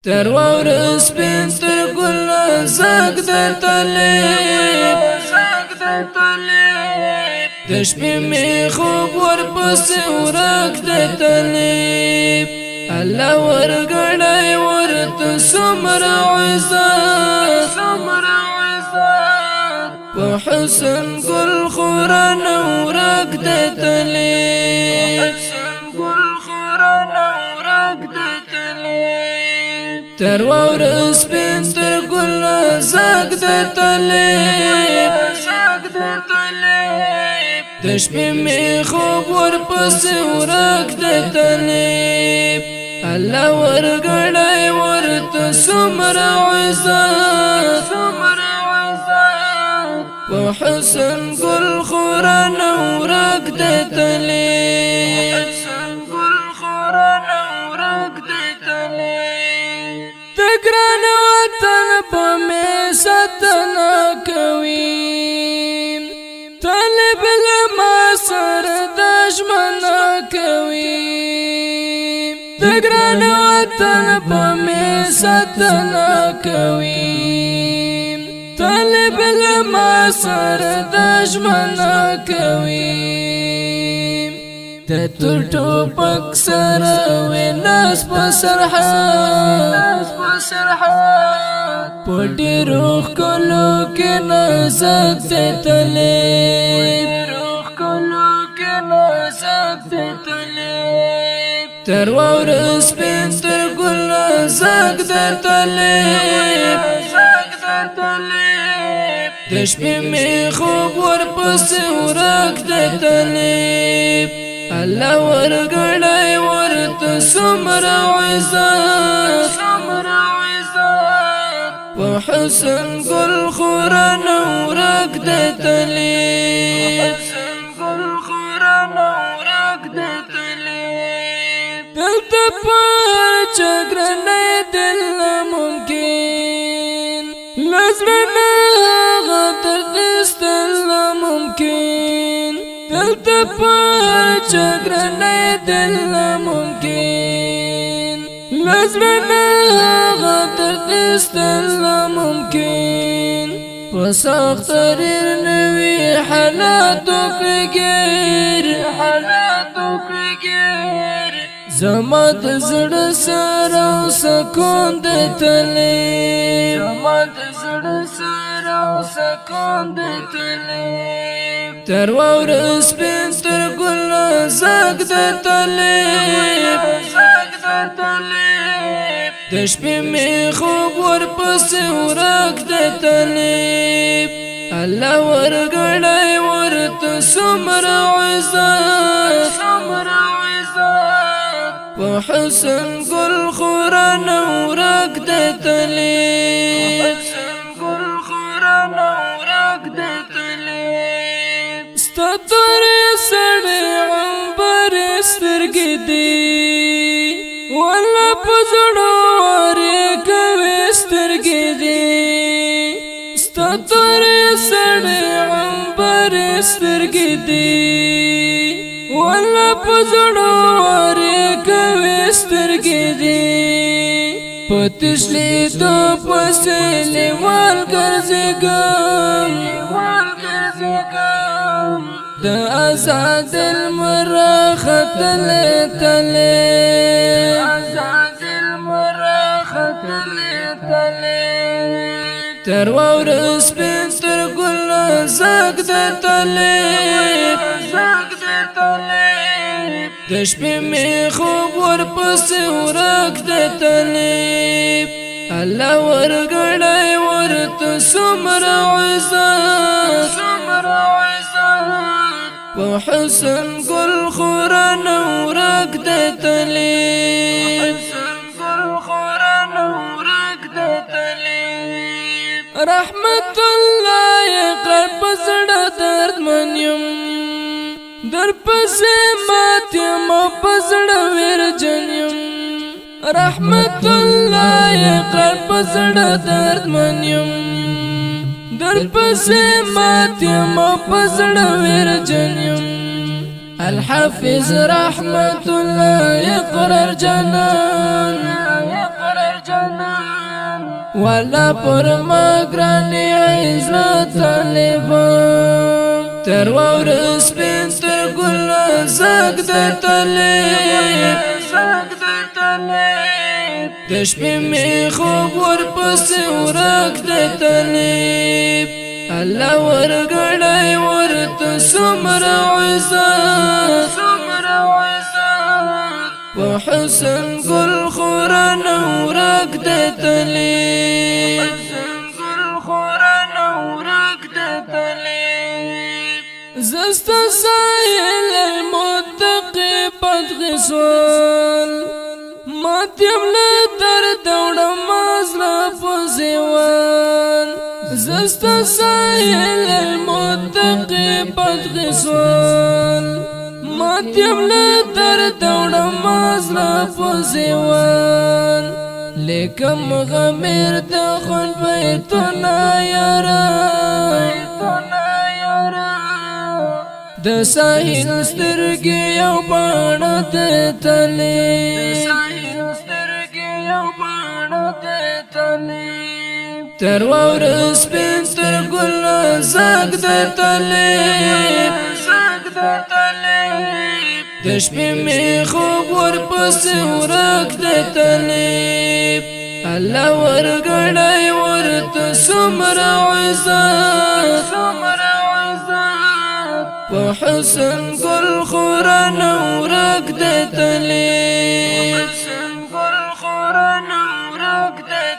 تر واور سپین تر گل زاگ در طالب د شپې می خوب ورپس ورک د طالب الله ورګړای ورته څومره عزت په حسن ګل خوران ورک د طالب تر واور سپین تر گل زاگ در طالب د شپې می خوب ورپس ورک د طالب الله ورګړای ورته څومره عزت په حسن ګل خوران ورک د طالب ګران وطن په می ستنه کوي طالب لما سر دشمنه کوي د ګران وطن په می ستنه کوي طالب لما سر دشمنه کوي د تور ټوپک سره ویناس په سرحد په ډېرو ښکلو کې نازک دی طالب تر واور سپین تر ګل زاگ در طالب د شپې می خوب ورپس ورک د طالب الله ورګړای ورته څومره عزت په حسن ګل خوران ورک د طالب دلته پر چګرنې دل ناممکن لزړه غدر دستل ناممکن دلته پر چګرنې دل ناممکن لزړه غدر دستل ناممکن په سخت تریر نوي حالاتو فکر زما د زړه سره سکون د طالب تر واور سپین تر ګل زاگ د طالب د شپې می خوب ورپس ورک د طالب الله ورګړای ورته څومره عزت په حسن ګل خوران ورک د طالب ستا تورې سړې عنبرې سترګې دي والله په زړو وارې کوي سترګې دي ستا تورې سړې عنبرې سترګې دي والله په زړو وارې کوي سترګې دي په تشلې تو پسې لیوال ګرځېږم د آزاد المرا ختلې تر واور سپین تر ګل زاگ در طالب د شپې می خوب ورپس ورک د طالب الله ورګړای ورته څومره عزت په حسن ګل خوران ورک د طالب رحمت الله قلب زړه دردمن یم در پسې ماتم په زړه ویرجن یم رحمت الله قلب زړه دردمن یم در پسې ماتم په زړه ویرجن یم الحافظ رحمت الله يقرر جنان جانان والا پر مگرانی عزت طالبان تر ورس پین تر گل زگ در طالب دشپی می خوب ورپس ورک در طالب اللہ ورگڑای ورت سمر عزت وحسن گل خوران ورک در طالب زست سائل المتقی بدغسول ماتیم لدر دوڑم ازلا فزیوان زست سائل المتقی بدغسول ماتیم لدر دوڑم ازلا فزیوان لیکم غمیر دخون بیتنا یاران د ساحل سترګې یو باڼه د طالب تر واوره سپین سترګو زګ د طالب د شپې مې خوب ورپسې ورک د طالب الله ورګړی ورته څومره عزت وحسن گل خوران ورک د طالب